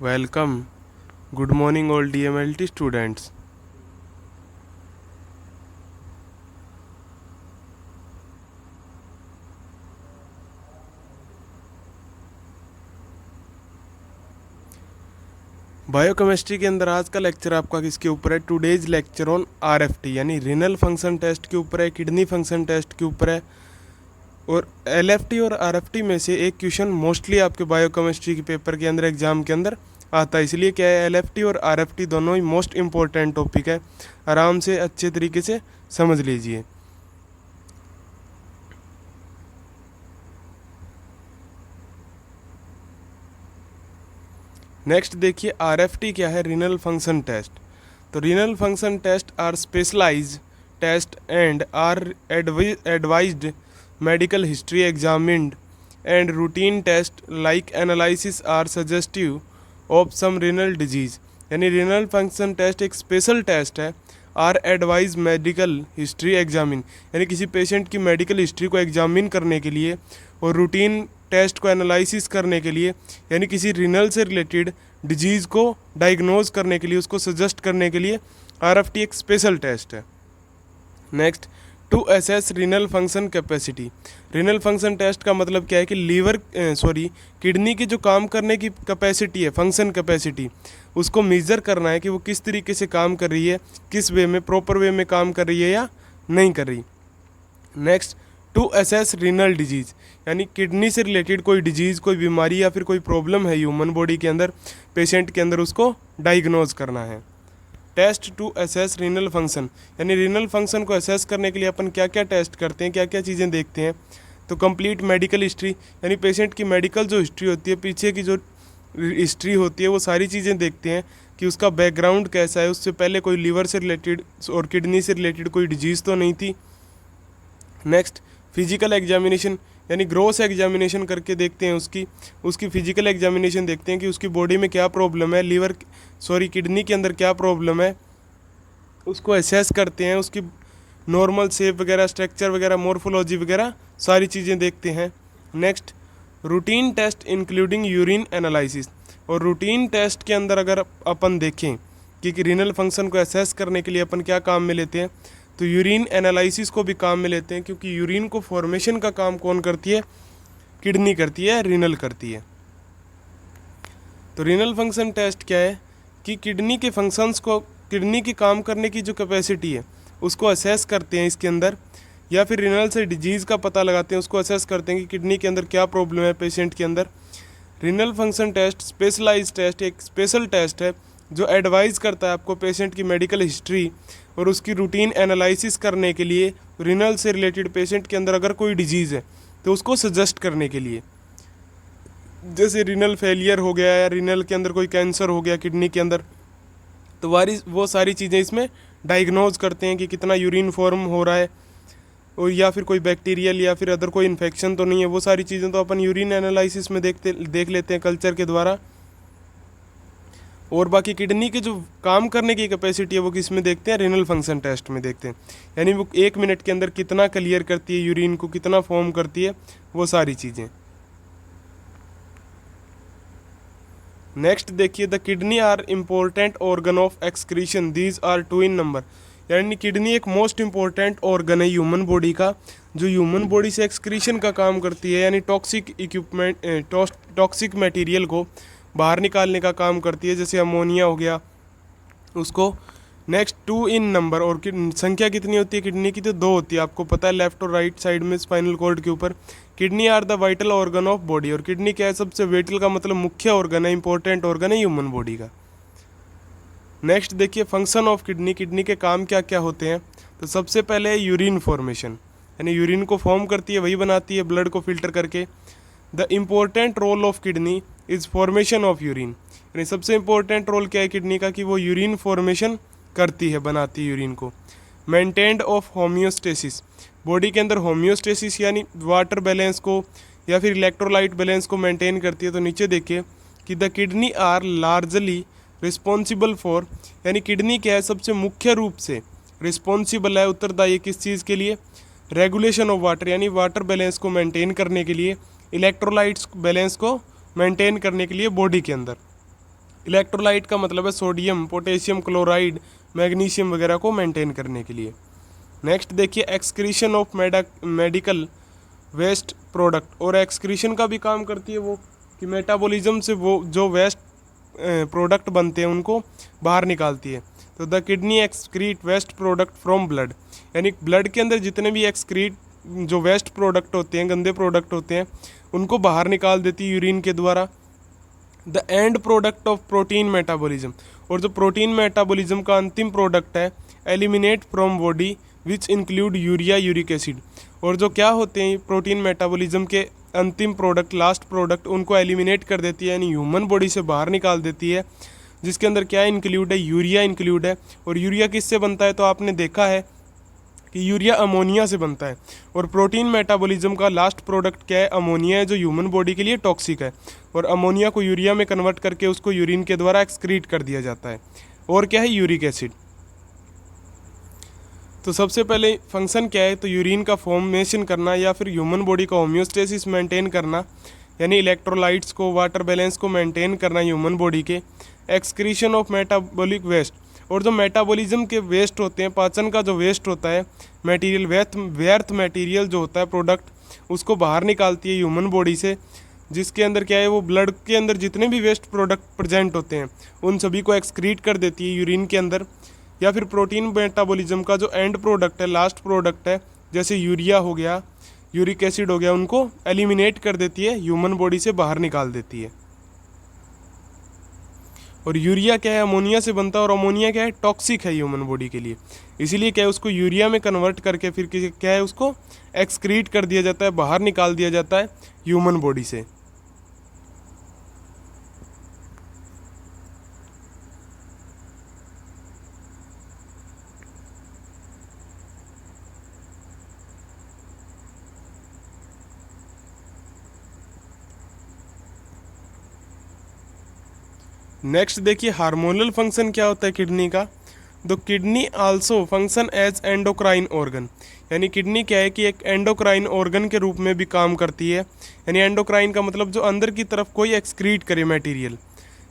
Welcome. Good morning, all DMLT students. Biochemistry के अंदर आज का लेक्चर आपका किसके ऊपर है? टुडेज लेक्चर ऑन आरएफटी यानी रिनल फंक्शन टेस्ट के ऊपर है, किडनी फंक्शन टेस्ट के ऊपर है। और एलएफटी और आरएफटी में से एक क्वेश्चन मोस्टली आपके बायोकेमिस्ट्री के पेपर के अंदर एग्जाम के अंदर आता है। इसलिए क्या है, एलएफटी और आरएफटी दोनों ही मोस्ट इम्पोर्टेंट टॉपिक है। आराम से अच्छे तरीके से समझ लीजिए। नेक्स्ट देखिए, आरएफटी क्या है? Renal function test. तो renal function test are specialized test and are advised medical history examined and routine test like analysis are suggestive of some renal disease. यानी रीनल फंक्शन टेस्ट एक special test है। Are advise medical history examine यानी किसी patient की medical history को examine करने के लिए, और रूटीन टेस्ट को एनालिसिस करने के लिए यानी किसी रीनल से रिलेटेड डिजीज़ को डायग्नोज करने के लिए, उसको सजेस्ट करने के लिए आरएफटी एक स्पेशल टेस्ट है। Next, to assess renal function capacity. Renal function test का मतलब क्या है कि किडनी की जो काम करने की कैपेसिटी है, फंक्शन कैपेसिटी, उसको मेज़र करना है कि वो किस तरीके से काम कर रही है, किस वे में, प्रॉपर वे में काम कर रही है या नहीं कर रही। Next, to assess renal disease यानी किडनी से रिलेटेड कोई डिजीज़, कोई बीमारी या फिर कोई प्रॉब्लम है ह्यूमन बॉडी के अंदर, पेशेंट के अंदर, उसको डायग्नोज करना है। Test to assess renal function यानी रीनल फंक्शन को असेस करने के लिए अपन क्या क्या टेस्ट करते हैं, क्या क्या चीज़ें देखते हैं। तो कंप्लीट मेडिकल हिस्ट्री यानी पेशेंट की मेडिकल जो हिस्ट्री होती है, पीछे की जो हिस्ट्री होती है, वो सारी चीज़ें देखते हैं कि उसका बैकग्राउंड कैसा है, उससे पहले कोई लीवर से रिलेटेड और किडनी से रिलेटेड कोई डिजीज़ तो नहीं थी। नेक्स्ट, फिजिकल एग्जामिनेशन यानी ग्रोस एग्जामिनेशन करके देखते हैं उसकी फिजिकल एग्जामिनेशन देखते हैं कि उसकी बॉडी में क्या प्रॉब्लम है, किडनी के अंदर क्या प्रॉब्लम है, उसको असेस करते हैं। उसकी नॉर्मल शेप वगैरह, स्ट्रक्चर वगैरह, मॉर्फोलॉजी वगैरह सारी चीज़ें देखते हैं। Next, routine test including urine analysis. और रूटीन टेस्ट के अंदर अगर अपन देखें कि रीनल फंक्शन को असेस करने के लिए अपन क्या काम में लेते हैं, तो यूरिन एनालिसिस को भी काम में लेते हैं, क्योंकि यूरिन को फॉर्मेशन का काम कौन करती है? किडनी करती है, रीनल करती है। तो रीनल फंक्शन टेस्ट क्या है कि किडनी के फंक्शंस को, किडनी की काम करने की जो कैपेसिटी है उसको असेस करते हैं इसके अंदर, या फिर रीनल से डिजीज़ का पता लगाते हैं, उसको असेस करते हैं कि किडनी के अंदर क्या प्रॉब्लम है पेशेंट के अंदर। Renal function test specialized test, एक स्पेशल टेस्ट है जो एडवाइस करता है आपको पेशेंट की मेडिकल हिस्ट्री और उसकी रूटीन एनालिसिस करने के लिए, रीनल से रिलेटेड पेशेंट के अंदर अगर कोई डिजीज़ है तो उसको सजेस्ट करने के लिए। जैसे रीनल फेलियर हो गया या रीनल के अंदर कोई कैंसर हो गया किडनी के अंदर, तो वो सारी चीज़ें इसमें डायग्नोज करते हैं कि कितना यूरिन फॉर्म हो रहा है, और या फिर कोई बैक्टीरियल या फिर अदर कोई इन्फेक्शन तो नहीं है। वो सारी चीज़ें तो अपन यूरिन एनालिसिस में देख लेते हैं कल्चर के द्वारा। और बाकी किडनी के जो काम करने की कैपेसिटी है वो किस में देखते हैं? रीनल फंक्शन टेस्ट में देखते हैं। यानी वो 1 मिनट के अंदर कितना क्लियर करती है यूरिन को, कितना फॉर्म करती है, वो सारी चीज़ें। नेक्स्ट देखिए, the kidney are important organ of excretion, these are 2 in number. यानी किडनी एक मोस्ट इम्पोर्टेंट ऑर्गन है ह्यूमन बॉडी का, जो ह्यूमन बॉडी से एक्सक्रीशन का काम करती है, यानी टॉक्सिक मटेरियल को बाहर निकालने का काम करती है, जैसे अमोनिया हो गया उसको। Next, 2 in number. और संख्या कितनी होती है किडनी की? तो 2 होती है। आपको पता है लेफ्ट और राइट साइड में स्पाइनल कॉर्ड के ऊपर। Kidney are the vital organ of body. और किडनी क्या है? सबसे वाइटल का मतलब मुख्य ऑर्गन है, इंपॉर्टेंट ऑर्गन है ह्यूमन बॉडी का। नेक्स्ट देखिए, फंक्शन ऑफ किडनी, किडनी के काम क्या क्या होते हैं। तो सबसे पहले यूरिन फॉर्मेशन, यानी यूरिन को फॉर्म करती है, वही बनाती है ब्लड को फिल्टर करके। The important role of kidney is formation of urine. यानी सबसे इम्पोर्टेंट रोल क्या है किडनी का? कि वो यूरिन फॉर्मेशन करती है, बनाती है यूरिन को। मेंटेन्ड ऑफ होम्योस्टेसिस, बॉडी के अंदर होम्योस्टेसिस यानी वाटर बैलेंस को या फिर इलेक्ट्रोलाइट बैलेंस को मेंटेन करती है। तो नीचे देखिए कि the kidney are largely responsible for, यानी किडनी क्या है? सबसे मुख्य रूप से रिस्पॉन्सिबल है, उत्तरदायी किस चीज़ के लिए? रेगुलेशन ऑफ वाटर, यानी वाटर बैलेंस को मेंटेन करने के लिए, इलेक्ट्रोलाइट्स बैलेंस को मेंटेन करने के लिए बॉडी के अंदर। इलेक्ट्रोलाइट का मतलब है सोडियम, पोटेशियम क्लोराइड, मैग्नीशियम वगैरह को मेंटेन करने के लिए। नेक्स्ट देखिए excretion of medical waste product, और एक्सक्रीशन का भी काम करती है वो कि मेटाबॉलिज्म से वो जो वेस्ट प्रोडक्ट बनते हैं उनको बाहर निकालती है। तो the kidney excrete waste product from blood, यानी ब्लड के अंदर जितने भी एक्सक्रीट जो वेस्ट प्रोडक्ट होते हैं, गंदे प्रोडक्ट होते हैं, उनको बाहर निकाल देती है यूरिन के द्वारा। The end product of protein metabolism, और जो प्रोटीन मेटाबॉलिज्म का अंतिम प्रोडक्ट है eliminate from body which include urea, uric acid, और जो क्या होते हैं प्रोटीन मेटाबॉलिज्म के अंतिम प्रोडक्ट, लास्ट प्रोडक्ट, उनको एलिमिनेट कर देती है, यानी ह्यूमन बॉडी से बाहर निकाल देती है, जिसके अंदर क्या इंक्लूड है, यूरिया इंक्लूड है। और यूरिया किससे बनता है, तो आपने देखा है कि यूरिया अमोनिया से बनता है। और प्रोटीन मेटाबॉलिज्म का लास्ट प्रोडक्ट क्या है, अमोनिया है, जो ह्यूमन बॉडी के लिए टॉक्सिक है, और अमोनिया को यूरिया में कन्वर्ट करके उसको यूरिन के द्वारा एक्सक्रीट कर दिया जाता है। और क्या है, यूरिक एसिड। तो सबसे पहले फंक्शन क्या है, तो यूरिन का फॉर्मेशन करना या फिर ह्यूमन बॉडी का होम्योस्टेसिस मेंटेन करना, यानी इलेक्ट्रोलाइट्स को, वाटर बैलेंस को मेंटेन करना ह्यूमन बॉडी के। एक्सक्रीशन ऑफ मेटाबॉलिक वेस्ट, और जो मेटाबॉलिज्म के वेस्ट होते हैं, पाचन का जो वेस्ट होता है मटेरियल, व्यर्थ मटेरियल जो होता है प्रोडक्ट, उसको बाहर निकालती है ह्यूमन बॉडी से, जिसके अंदर क्या है, वो ब्लड के अंदर जितने भी वेस्ट प्रोडक्ट प्रेजेंट होते हैं उन सभी को एक्सक्रीट कर देती है यूरिन के अंदर। या फिर प्रोटीन मेटाबॉलिज्म का जो एंड प्रोडक्ट है, लास्ट प्रोडक्ट है, जैसे यूरिया हो गया, यूरिक एसिड हो गया, उनको एलिमिनेट कर देती है, ह्यूमन बॉडी से बाहर निकाल देती है। और यूरिया क्या है, अमोनिया से बनता है, और अमोनिया क्या है, टॉक्सिक है ह्यूमन बॉडी के लिए, इसीलिए क्या है उसको यूरिया में कन्वर्ट करके फिर क्या है उसको एक्सक्रीट कर दिया जाता है, बाहर निकाल दिया जाता है ह्यूमन बॉडी से। नेक्स्ट देखिए हार्मोनल फंक्शन क्या होता है किडनी का। तो kidney also function as endocrine organ, यानी किडनी क्या है कि एक एंडोक्राइन ऑर्गन के रूप में भी काम करती है। यानी एंडोक्राइन का मतलब जो अंदर की तरफ कोई एक्सक्रीट करे मटेरियल,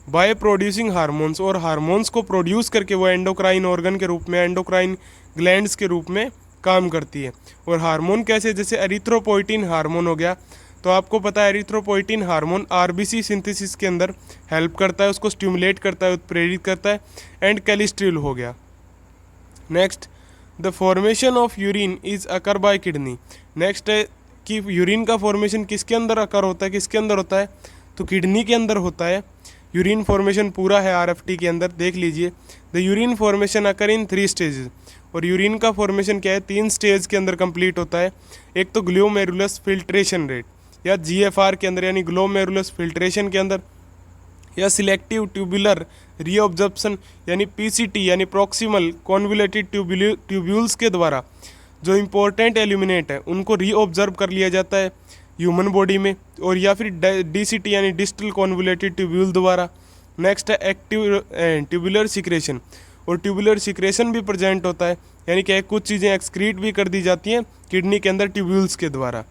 बाय प्रोड्यूसिंग हार्मोन्स, और हार्मोन्स को प्रोड्यूस करके वो एंडोक्राइन ऑर्गन के रूप में, एंडोक्राइन ग्लैंड्स के रूप में काम करती है। और हार्मोन कैसे, जैसे एरिथ्रोपोइटिन हार्मोन हो गया, तो आपको पता है एरिथ्रोपोइटिन हार्मोन आरबीसी सिंथेसिस के अंदर हेल्प करता है, उसको स्टिमुलेट करता है, उत्प्रेरित करता है। एंड कैलिस्ट्रिल हो गया। Next, the formation of urine is occur by kidney. Next है कि यूरिन का फॉर्मेशन किसके अंदर अकर होता है, किसके अंदर होता है, तो किडनी के अंदर होता है। यूरिन फॉर्मेशन पूरा है आरएफटी के अंदर, देख लीजिए। The urine formation occur in 3 stages, और यूरिन का फॉर्मेशन क्या है, 3 स्टेज के अंदर कंप्लीट होता है। एक तो ग्लोमेरुलस फिल्ट्रेशन रेट या जीएफआर के अंदर, यानी ग्लोमेरुलस फिल्ट्रेशन के अंदर, या सिलेक्टिव ट्यूबुलर रीऑब्जर्प्शन यानी पीसीटी, यानी प्रॉक्सिमल कॉन्वुलेटेड ट्यूब्यूल्स के द्वारा जो इंपॉर्टेंट एल्यूमिनेट है उनको रीऑब्जर्व कर लिया जाता है ह्यूमन बॉडी में। और या फिर डीसीटी यानी डिस्टल कॉन्वुलेटेड ट्यूब्यूल द्वारा। नेक्स्ट है एक्टिव ट्यूबुलर सिक्रेशन, और ट्यूबुलर सिक्रेशन भी प्रेजेंट होता है, यानी कि कुछ चीज़ें एक्सक्रीट भी कर दी जाती हैं किडनी के अंदर ट्यूब्यूल्स के द्वारा।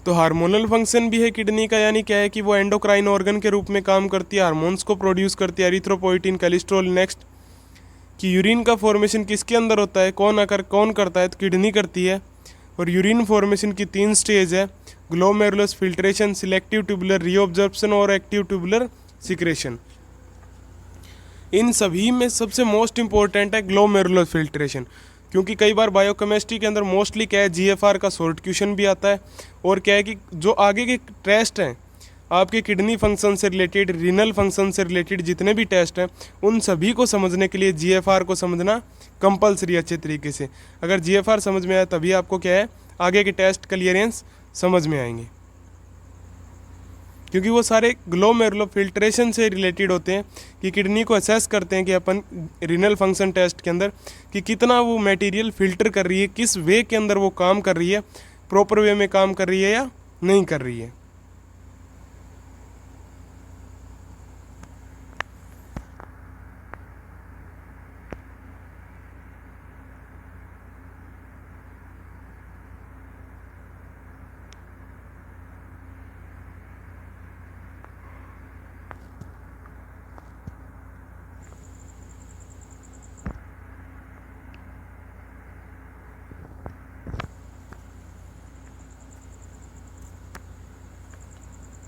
तो हार्मोनल फंक्शन भी है किडनी का, यानी क्या है कि वो एंडोक्राइन ऑर्गन के रूप में काम करती है, हार्मोन्स को प्रोड्यूस करती है, एरिथ्रोपोइटिन, कोलेस्ट्रॉल। नेक्स्ट, कि यूरिन का फॉर्मेशन किसके अंदर होता है, कौन करता है, तो किडनी करती है। और यूरिन फॉर्मेशन की 3 स्टेज है, ग्लोमेरुलस फिल्ट्रेशन, सिलेक्टिव ट्यूबुलर रीऑब्जर्प्शन और एक्टिव ट्यूबुलर सिक्रेशन। इन सभी में सबसे मोस्ट इंपॉर्टेंट है ग्लोमेरुलर फिल्ट्रेशन, क्योंकि कई बार बायोकेमिस्ट्री के अंदर मोस्टली क्या है जीएफआर का शॉर्ट क्वेश्चन भी आता है। और क्या है कि जो आगे के टेस्ट हैं आपके किडनी फंक्शन से रिलेटेड, रीनल फंक्शन से रिलेटेड जितने भी टेस्ट हैं उन सभी को समझने के लिए जीएफआर को समझना कंपलसरी अच्छे तरीके से। अगर जीएफआर समझ में आया तभी आपको क्या है आगे के टेस्ट क्लियरेंस समझ में आएंगे, क्योंकि वो सारे ग्लोमेरुलर फिल्ट्रेशन से रिलेटेड होते हैं कि किडनी को असेस करते हैं कि अपन रीनल फंक्शन टेस्ट के अंदर कि कितना वो मटेरियल फिल्टर कर रही है, किस वे के अंदर वो काम कर रही है, प्रॉपर वे में काम कर रही है या नहीं कर रही है।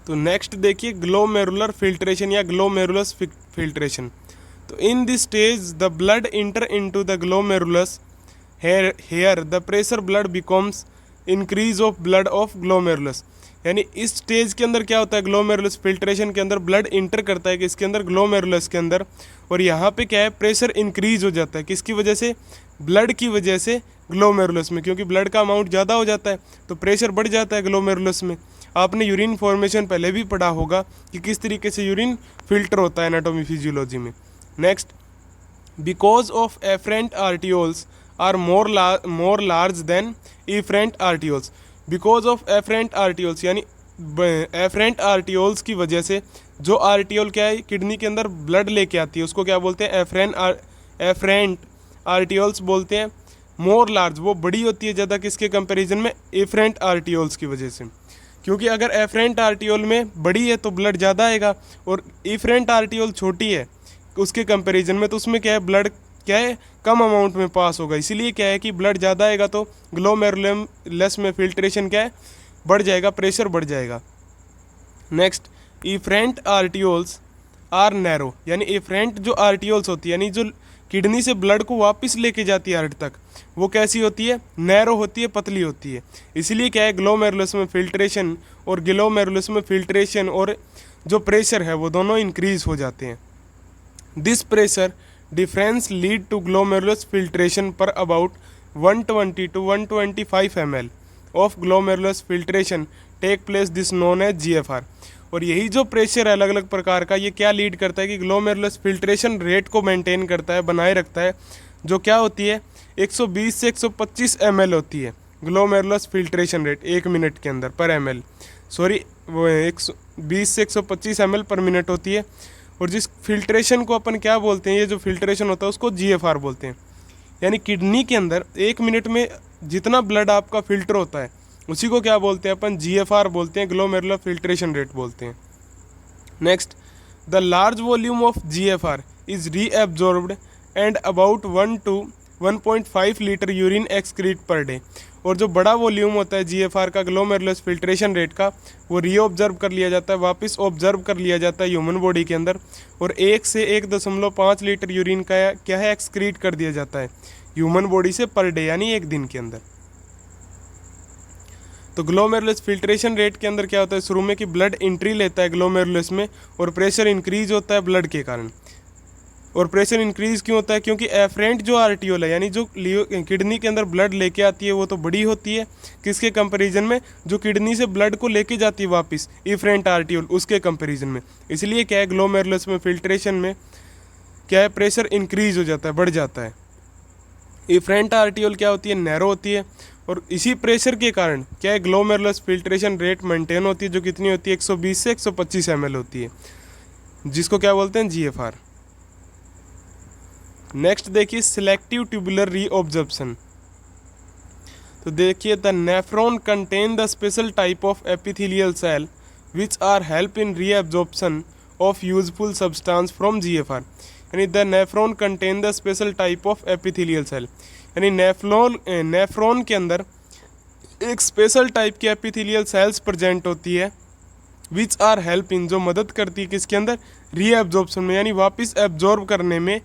तो नेक्स्ट देखिए ग्लोमेरुलर फिल्ट्रेशन या ग्लोमेरुलस फिल्ट्रेशन। तो in this stage the blood enter into the glomerulus, here the pressure blood becomes increase of blood of glomerulus. यानी इस स्टेज के अंदर क्या होता है, ग्लोमेरुलस फिल्ट्रेशन के अंदर ब्लड इंटर करता है किसके अंदर, ग्लोमेरुलस के अंदर, और यहाँ पे क्या है, प्रेशर इंक्रीज हो जाता है किसकी वजह से, ब्लड की वजह से ग्लोमेरुलस में, क्योंकि ब्लड का अमाउंट ज़्यादा हो जाता है तो प्रेशर बढ़ जाता है ग्लोमेरुलस में। आपने यूरिन फॉर्मेशन पहले भी पढ़ा होगा कि किस तरीके से यूरिन फिल्टर होता है एनाटॉमी फिजियोलॉजी में। Next, because of afferent arterioles are more large than efferent arterioles. Because of afferent arterioles यानी एफरेंट आर्टियोल्स की वजह से, जो आर्टियोल क्या है, किडनी के अंदर ब्लड लेके आती है उसको क्या बोलते हैं, एफरेंट आर्टियोल्स बोलते हैं। मोर लार्ज वो बड़ी होती है ज़्यादा किसके कंपैरिजन में, एफरेंट आर्टियोल्स की वजह से, क्योंकि अगर एफरेंट आर्टियोल में बड़ी है तो ब्लड ज़्यादा आएगा, और इफरेंट आर्टियोल छोटी है उसके कंपैरिजन में, तो उसमें क्या है, ब्लड क्या है, कम अमाउंट में पास होगा। इसीलिए क्या है कि ब्लड ज़्यादा आएगा तो ग्लोमेरुलस में फिल्ट्रेशन क्या है, बढ़ जाएगा, प्रेशर बढ़ जाएगा। नेक्स्ट, इफरेंट आर्टियोल्स आर नैरो, यानी इफरेंट जो आर्टियोल्स होती है, यानी जो किडनी से ब्लड को वापस लेके जाती है हार्ट तक, वो कैसी होती है, नैरो होती है, पतली होती है। इसीलिए क्या है, ग्लोमेरुलस में फिल्ट्रेशन और ग्लोमेरुलस में फिल्ट्रेशन और जो प्रेशर है वो दोनों इंक्रीज हो जाते हैं। This pressure difference lead to glomerulus filtration पर about 120 to 125 ml of glomerulus filtration take place, this known as GFR। और यही जो प्रेशर है अलग अलग प्रकार का, ये क्या लीड करता है कि ग्लोमेरुलस फिल्ट्रेशन रेट को मेंटेन करता है, बनाए रखता है, जो क्या होती है 120 से 125 ml होती है ग्लोमेरुलस फिल्ट्रेशन रेट 1 मिनट के अंदर पर ml, सॉरी वो 120 से 125 ml पर मिनट होती है। और जिस फिल्ट्रेशन को अपन क्या बोलते हैं, ये जो फिल्ट्रेशन होता है उसको GFR बोलते हैं। यानी किडनी के अंदर 1 मिनट में जितना ब्लड आपका फिल्टर होता है उसी को क्या बोलते हैं अपन, GFR बोलते हैं, ग्लोमेरुलर फिल्ट्रेशन रेट बोलते हैं। Next, the large volume of GFR is reabsorbed and about 1 to 1.5 litre urine excrete per day. और जो बड़ा वॉल्यूम होता है GFR का, ग्लोमेरुलस फिल्ट्रेशन रेट का, वो रीऑब्जर्व कर लिया जाता है, वापस ऑब्जर्व कर लिया जाता है ह्यूमन बॉडी के अंदर, और 1 से 1.5 लीटर यूरिन का क्या है, एक्सक्रीट कर दिया जाता है ह्यूमन बॉडी से पर डे, यानी एक दिन के अंदर। तो ग्लोमेरुलस फिल्ट्रेशन रेट के अंदर क्या होता है, शुरू में कि ब्लड एंट्री लेता है ग्लोमेरुलस में और प्रेशर इंक्रीज होता है ब्लड के कारण। और प्रेशर इंक्रीज क्यों होता है, क्योंकि एफरेंट जो आर्टियोल है, यानी जो किडनी के अंदर ब्लड लेके आती है वो तो बड़ी होती है किसके कंपैरिजन में, जो किडनी से ब्लड को लेके जाती है वापस, इफरेंट आर्टियोल उसके कंपैरिजन में। इसलिए क्या है, ग्लोमेरुलस में फिल्ट्रेशन में क्या है, प्रेशर इंक्रीज हो जाता है, बढ़ जाता है। इफरेंट आर्टियोल क्या होती है, नैरो होती है, और इसी प्रेशर के कारण क्या है, ग्लोमेरुलस फिल्ट्रेशन रेट मेंटेन होती है, जो कितनी होती है 120 से 125 ml होती है, जिसको क्या बोलते हैं, GFR। नेक्स्ट देखिए सिलेक्टिव ट्यूबुलर रीऑब्जर्प्शन। तो देखिए, the nephron contain the special type of epithelial cell which are help in reabsorption of useful substance from GFR। यानी the nephron contain the special type of epithelial cell, यानी nephron के अंदर एक special type की epithelial cells present होती है, विच are help इन, जो मदद करती है किसके अंदर, रीअब्जॉर्प्शन में, यानी वापस एब्जॉर्ब करने में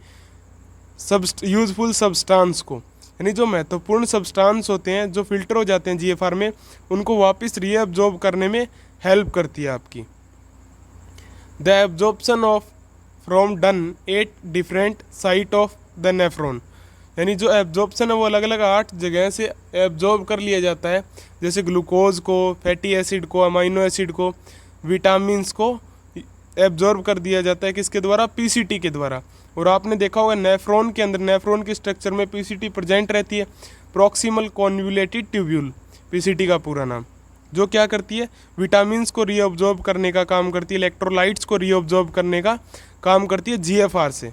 यूजफुल सब्सटेंस को, यानी जो महत्वपूर्ण सब्सटेंस होते हैं जो फिल्टर हो जाते हैं GFR में, उनको वापस रीअब्जॉर्ब करने में हेल्प करती है आपकी। The absorption of from done 8 different site of the nephron, यानी जो एब्जॉर्प्शन है वो अलग अलग 8 जगह से एब्जॉर्ब कर लिया जाता है, जैसे ग्लूकोज को, फैटी एसिड को, अमाइनो एसिड को, विटामिन्स को एब्जॉर्ब कर दिया जाता है किसके द्वारा, PCT के द्वारा। और आपने देखा होगा नेफ्रॉन के अंदर, नेफ्रॉन के स्ट्रक्चर में PCT प्रेजेंट रहती है, प्रॉक्सिमल कॉन्वुलेटेड ट्यूब्यूल, PCT का पूरा नाम, जो क्या करती है, विटामिन्स को रीअब्जॉर्ब करने का काम करती है, इलेक्ट्रोलाइट्स को रीअब्जॉर्ब करने का काम करती है GFR से।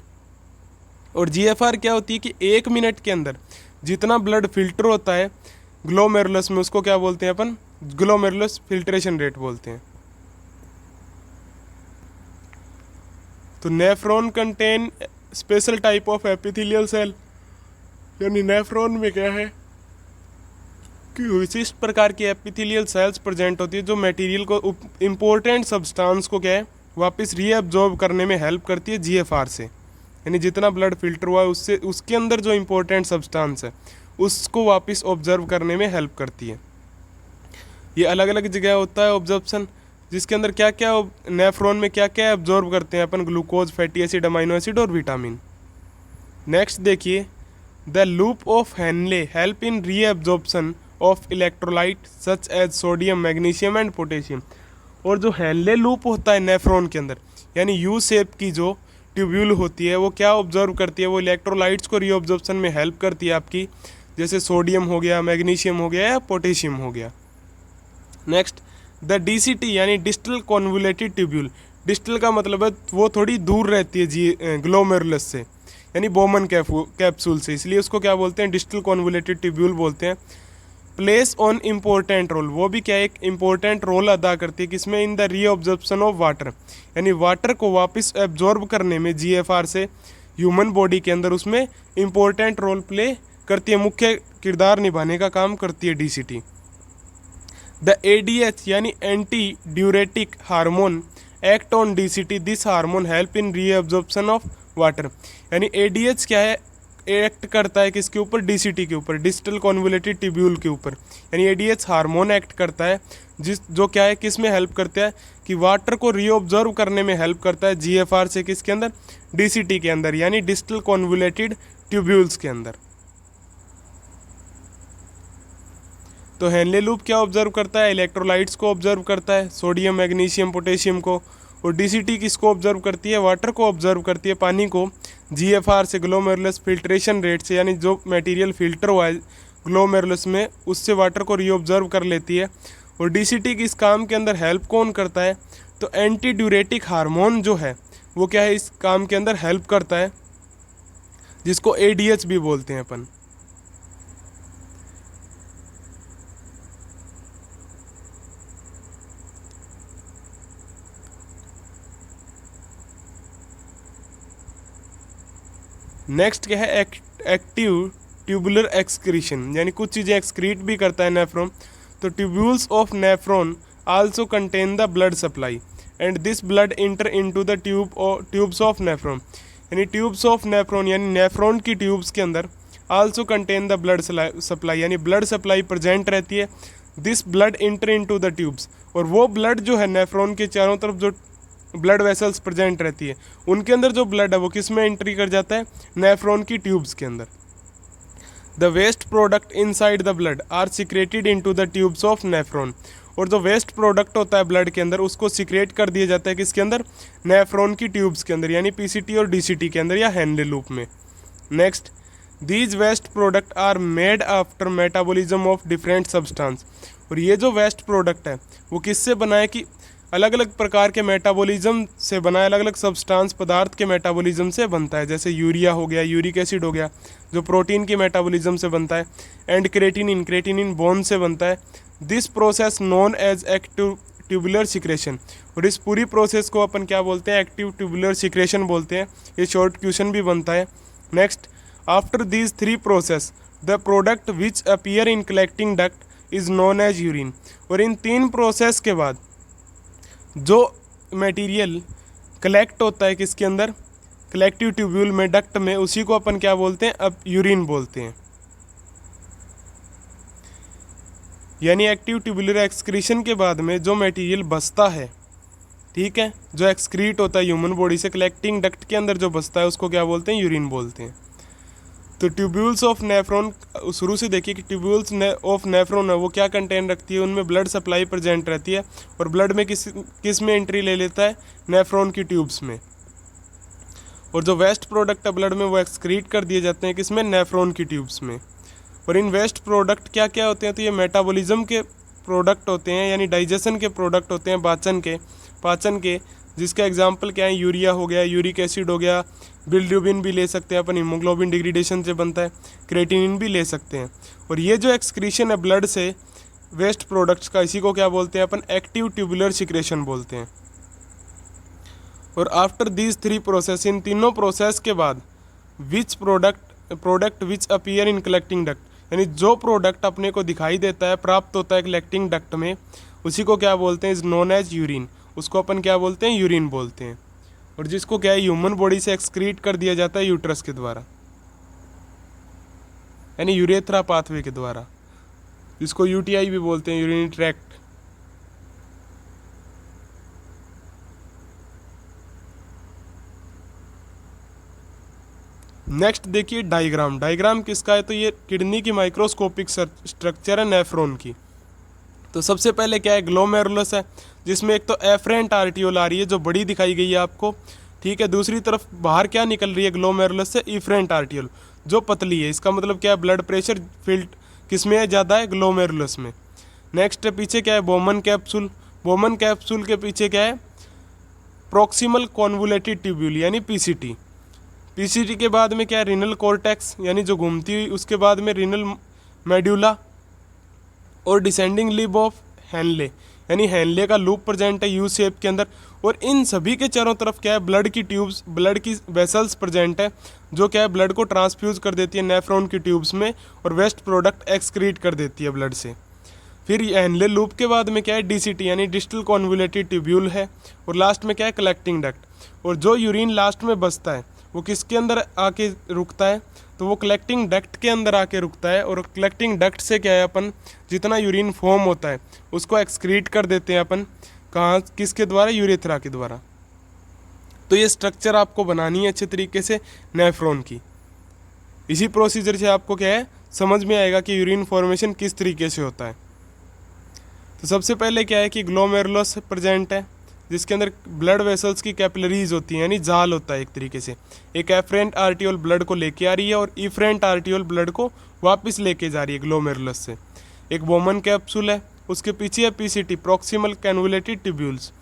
और GFR क्या होती है कि 1 मिनट के अंदर जितना ब्लड फिल्टर होता है ग्लोमेरुलस में, उसको क्या बोलते हैं अपन, ग्लोमेरुलस फिल्ट्रेशन रेट बोलते हैं। तो nephron contain special type of epithelial cell, यानी नेफ्रॉन में क्या है, की विशिष्ट प्रकार की एपिथेलियल सेल्स प्रेजेंट होती है जो मटेरियल को इम्पोर्टेंट सब्सटेंस को क्या है वापस रीअब्जॉर्ब करने में हेल्प करती है जीएफआर से। यानी जितना ब्लड फिल्टर हुआ है उससे उसके अंदर जो इम्पोर्टेंट सब्सटेंस है उसको वापस ऑब्जर्व करने में हेल्प करती है। ये अलग अलग जगह होता है ऑब्जर्प्शन, जिसके अंदर क्या क्या नेफ्रॉन में क्या क्या ऑब्जर्व करते हैं अपन, glucose, fatty acid, amino acid और विटामिन। नेक्स्ट देखिए, the loop of Henle help in reabsorption of electrolyte such as sodium, magnesium and potassium. और जो हेनले लूप होता है नेफ्रॉन के अंदर, यानी यू शेप की जो ट्यूब्यूल होती है वो क्या ऑब्जर्व करती है, वो इलेक्ट्रोलाइट्स को रीअब्जॉर्प्शन में हेल्प करती है आपकी, जैसे सोडियम हो गया, मैग्नीशियम हो गया या पोटेशियम हो गया। नेक्स्ट, द डीसीटी यानी डिस्टल कॉन्वुलेटेड ट्यूब्यूल। डिस्टल का मतलब है वो थोड़ी दूर रहती है जी ग्लोमेरुलस से, यानी बोमन कैप्सूल से, इसलिए उसको क्या बोलते हैं, डिस्टल कॉन्वुलेटेड ट्यूब्यूल बोलते हैं। प्लेस ऑन इम्पोर्टेंट रोल, वो भी क्या एक इम्पोर्टेंट रोल अदा करती है किसमें, in the reabsorption of water, यानी वाटर को वापस एब्जॉर्ब करने में जीएफआर से ह्यूमन बॉडी के अंदर उसमें इम्पोर्टेंट रोल प्ले करती है, मुख्य किरदार निभाने का काम करती है डीसीटी। द एडीएच यानी anti diuretic hormone act on DCT, this hormone help in reabsorption of water. यानी एडीएच क्या है, एक्ट करता है किसके ऊपर, डीसीटी के ऊपर, डिस्टल कॉन्वुलेटेड ट्यूब्यूल के ऊपर। यानी एडीएच हार्मोन एक्ट करता है जो क्या है किस में हेल्प करता है कि वाटर को रीऑब्जर्व करने में हेल्प करता है जीएफआर से, किसके अंदर, डीसीटी के अंदर, यानी डिस्टल कॉन्वुलेटेड ट्यूब्यूल्स के अंदर। तो हेनले लूप क्या ऑब्जर्व करता है, इलेक्ट्रोलाइट्स को ऑब्जर्व करता है, सोडियम, मैग्नीशियम, पोटेशियम को। और डीसीटी किसको ऑब्जर्व करती है, वाटर को ऑब्जर्व करती है, पानी को, जीएफआर से, ग्लोमेरुलस फिल्ट्रेशन रेट से, यानी जो मटेरियल फिल्टर हुआ है ग्लोमेरुलस में उससे वाटर को रीऑब्जर्व कर लेती है। और डीसीटी की इस काम के अंदर हेल्प कौन करता है, तो एंटी ड्यूरेटिक हार्मोन जो है वो क्या है इस काम के अंदर हेल्प करता है, जिसको एडीएच भी बोलते हैं अपन। नेक्स्ट क्या है, एक्टिव ट्यूबुलर एक्सक्रीशन, यानी कुछ चीज़ें एक्सक्रीट भी करता है नेफ्रॉन। तो tubules of nephron also contain the blood supply and this blood enter into the tubes of nephron. यानी ट्यूब्स ऑफ नेफ्रॉन यानी नेफ्रॉन की ट्यूब्स के अंदर also contain the blood supply, यानी ब्लड सप्लाई प्रेजेंट रहती है। This blood enter into the tubes, और वो ब्लड जो है नेफ्रॉन के चारों तरफ जो ब्लड वेसल्स प्रेजेंट रहती है उनके अंदर जो ब्लड है वो किस में एंट्री कर जाता है, नेफ्रॉन की ट्यूब्स के अंदर। The waste product inside the blood are secreted into the tubes of nephron. और जो वेस्ट प्रोडक्ट होता है ब्लड के अंदर उसको सिक्रेट कर दिया जाता है किसके अंदर, नेफ्रॉन की ट्यूब्स के अंदर, यानी पीसीटी और डीसीटी के अंदर या हेनले लूप में। Next, these waste product are made after metabolism of different substance. और ये जो वेस्ट प्रोडक्ट है वो किससे बना है कि अलग अलग प्रकार के मेटाबॉलिज्म से बना है, अलग अलग सब्सटेंस पदार्थ के मेटाबॉलिज्म से बनता है, जैसे यूरिया हो गया, यूरिक एसिड हो गया जो प्रोटीन की मेटाबॉलिज्म से बनता है, एंड क्रेटिनिन बोन से बनता है। This process known as active tubular secretion. और इस पूरी प्रोसेस को अपन क्या बोलते हैं, एक्टिव ट्यूबुलर सिक्रेशन बोलते हैं। ये शॉर्ट क्वेश्चन भी बनता है। Next, after these three process the product which appear in collecting duct is known as urine. और इन तीन प्रोसेस के बाद जो मटेरियल कलेक्ट होता है किसके अंदर, कलेक्टिव ट्यूब्यूल में, डक्ट में, उसी को अपन क्या बोलते हैं, अब यूरिन बोलते हैं। यानी एक्टिव ट्यूबुलर एक्सक्रीशन के बाद में जो मटेरियल बचता है, ठीक है, जो एक्सक्रीट होता है ह्यूमन बॉडी से कलेक्टिंग डक्ट के अंदर जो बचता है उसको क्या बोलते हैं, यूरिन बोलते हैं। तो ट्यूब्यूल्स ऑफ नेफ्रॉन शुरू से देखिए कि ट्यूब्यूल्स ऑफ नेफ्रॉन है वो क्या कंटेन रखती है, उनमें ब्लड सप्लाई प्रेजेंट रहती है और ब्लड में किस में एंट्री ले लेता है, नेफ्रॉन की ट्यूब्स में। और जो वेस्ट प्रोडक्ट है ब्लड में वो एक्सक्रीट कर दिए जाते हैं किसमें, नेफ्रॉन की ट्यूब्स में। और इन वेस्ट प्रोडक्ट क्या क्या होते हैं, तो ये मेटाबॉलिज्म के प्रोडक्ट होते हैं, यानी डाइजेशन के प्रोडक्ट होते हैं, पाचन के, जिसका एग्जाम्पल क्या है, यूरिया हो गया, यूरिक एसिड हो गया, बिलिरुबिन भी ले सकते हैं अपन, हीमोग्लोबिन डिग्रेडेशन से बनता है, क्रेटिनिन भी ले सकते हैं। और ये जो एक्सक्रीशन है ब्लड से वेस्ट प्रोडक्ट्स का, इसी को क्या बोलते हैं अपन, एक्टिव ट्यूबुलर सिक्रेशन बोलते हैं। और आफ्टर दीज थ्री प्रोसेस, इन तीनों प्रोसेस के बाद, which product which appear in collecting duct, यानी जो प्रोडक्ट अपने को दिखाई देता है, प्राप्त होता है कलेक्टिंग डक्ट में, उसी को क्या बोलते हैं, इज नोन एज यूरिन। उसको अपन क्या बोलते हैं, यूरिन बोलते हैं। और जिसको क्या है ह्यूमन बॉडी से एक्सक्रीट कर दिया जाता है यूट्रस के द्वारा, यानी यूरेथ्रा पाथवे के द्वारा, जिसको यूटीआई भी बोलते हैं, यूरिनरी ट्रैक्ट। नेक्स्ट देखिए डायग्राम। डायग्राम किसका है, तो ये किडनी की माइक्रोस्कोपिक स्ट्रक्चर है नेफ्रॉन की। तो सबसे पहले क्या है, ग्लोमेरुलस है, जिसमें एक तो एफरेंट आर्टियोल आ रही है जो बड़ी दिखाई गई है आपको, ठीक है। दूसरी तरफ बाहर क्या निकल रही है ग्लोमेरुलस से, इफरेंट आर्टियोल जो पतली है। इसका मतलब क्या है, ब्लड प्रेशर फील्ड किसमें है ज़्यादा है, ग्लोमेरुलस में। नेक्स्ट पीछे क्या है, बोमन कैप्सूल। बोमन कैप्सूल के पीछे क्या है, प्रोक्सिमल कॉन्वुलेटेड ट्यूब्यूल यानी पीसीटी। पीसीटी के बाद में क्या है, रिनल कॉर्टेक्स यानी जो घूमती हुई, उसके बाद में रिनल मेड्यूला और डिसेंडिंग लिब ऑफ हैनले यानी हैनले का लूप प्रेजेंट है यू शेप के अंदर। और इन सभी के चारों तरफ क्या है, ब्लड की ट्यूब्स, ब्लड की वेसल्स प्रेजेंट है, जो क्या है ब्लड को ट्रांसफ्यूज कर देती है नेफ्रॉन की ट्यूब्स में और वेस्ट प्रोडक्ट एक्सक्रीट कर देती है ब्लड से। फिर हैनले लूप के बाद में क्या है, डीसीटी यानी डिस्टल कॉन्वुलेटेड ट्यूब्यूल है। और लास्ट में क्या है, कलेक्टिंग डक्ट। और जो यूरिन लास्ट में बचता है वो किसके अंदर आके रुकता है, तो वो कलेक्टिंग डक्ट के अंदर आके रुकता है। और कलेक्टिंग डक्ट से क्या है, अपन जितना यूरिन फॉर्म होता है उसको एक्सक्रीट कर देते हैं अपन, कहाँ, किसके द्वारा, यूरेथ्रा के द्वारा। तो ये स्ट्रक्चर आपको बनानी है अच्छे तरीके से नेफ्रॉन की। इसी प्रोसीजर से आपको क्या है समझ में आएगा कि यूरिन फॉर्मेशन किस तरीके से होता है। तो सबसे पहले क्या है कि ग्लोमेरुलस प्रेजेंट है, जिसके अंदर ब्लड वेसल्स की कैपिलरीज होती हैं, यानी जाल होता है एक तरीके से। एक एफरेंट आर्टियोल ब्लड को लेके आ रही है और इफरेंट आर्टियोल ब्लड को वापस लेके जा रही है ग्लोमेरुलस से। एक बोमन कैप्सूल है, उसके पीछे है पीसीटी, प्रोक्सिमल कैन्वुलेटेड ट्यूब्यूल्स,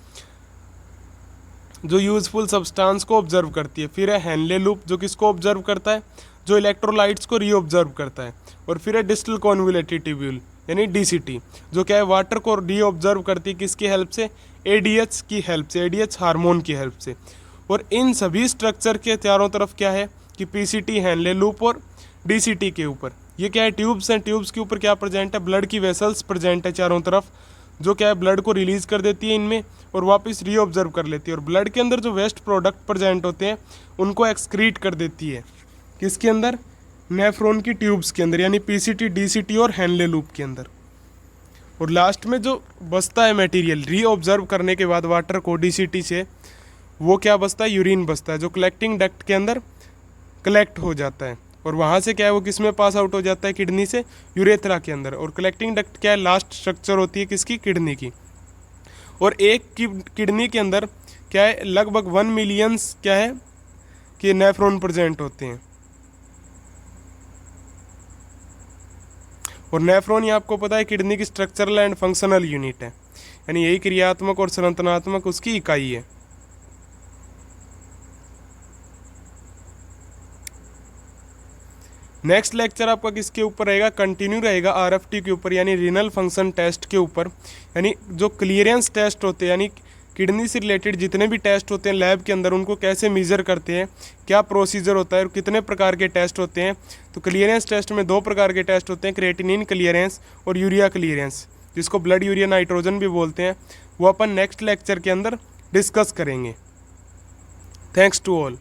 जो यूजफुल सब्सटेंस को ऑब्जर्व करती है। फिर है हैनले लूप, जो किसको ऑब्जर्व करता है, जो इलेक्ट्रोलाइट्स को रीऑब्जर्व करता है। और फिर है डिस्टल कॉन्वुलेटेड ट्यूब्यूल यानी डीसीटी, जो क्या है वाटर को रीऑब्जर्व करती है, किसकी हेल्प से, एडीएच की हेल्प से, एडीएच हार्मोन की हेल्प से। और इन सभी स्ट्रक्चर के चारों तरफ क्या है कि पीसीटी, हैनले लूप और डीसीटी के ऊपर ये क्या है, ट्यूब्स हैं। ट्यूब्स के ऊपर क्या प्रेजेंट है, ब्लड की वेसल्स प्रेजेंट है चारों तरफ, जो क्या है ब्लड को रिलीज कर देती है इनमें और वापस रीऑब्जर्व कर लेती है। और ब्लड के अंदर जो वेस्ट प्रोडक्ट प्रेजेंट होते हैं उनको एक्सक्रीट कर देती है, किसके अंदर, नेफ्रॉन की ट्यूब्स के अंदर, यानी पीसीटी, डीसीटी और हैनले लूप के अंदर। और लास्ट में जो बचता है मटेरियल रीऑब्जर्व करने के बाद वाटर को डीसीटी से, वो क्या बचता है, यूरिन बचता है, जो कलेक्टिंग डक्ट के अंदर कलेक्ट हो जाता है। और वहाँ से क्या है वो किस में पास आउट हो जाता है, किडनी से यूरेथ्रा के अंदर। और कलेक्टिंग डक्ट क्या है, लास्ट स्ट्रक्चर होती है किसकी, किडनी की। और एक किडनी के अंदर क्या है, लगभग 1 मिलियंस क्या है कि नेफ्रॉन प्रेजेंट होते हैं। और नेफ्रॉन ये आपको पता है किडनी की स्ट्रक्चरल एंड फंक्शनल यूनिट है, यानी यही क्रियात्मक और संरचनात्मक उसकी इकाई है। नेक्स्ट लेक्चर आपका किसके ऊपर रहेगा, कंटिन्यू रहेगा आरएफटी के ऊपर, यानी रीनल फंक्शन टेस्ट के ऊपर। यानी जो क्लियरेंस टेस्ट होते हैं, यानी किडनी से रिलेटेड जितने भी टेस्ट होते हैं लैब के अंदर, उनको कैसे मेजर करते हैं, क्या प्रोसीजर होता है और कितने प्रकार के टेस्ट होते हैं। तो क्लियरेंस टेस्ट में 2 प्रकार के टेस्ट होते हैं, क्रिएटिनिन क्लियरेंस और यूरिया क्लियरेंस, जिसको ब्लड यूरिया नाइट्रोजन भी बोलते हैं। वो अपन नेक्स्ट लेक्चर के अंदर डिस्कस करेंगे। Thanks to all.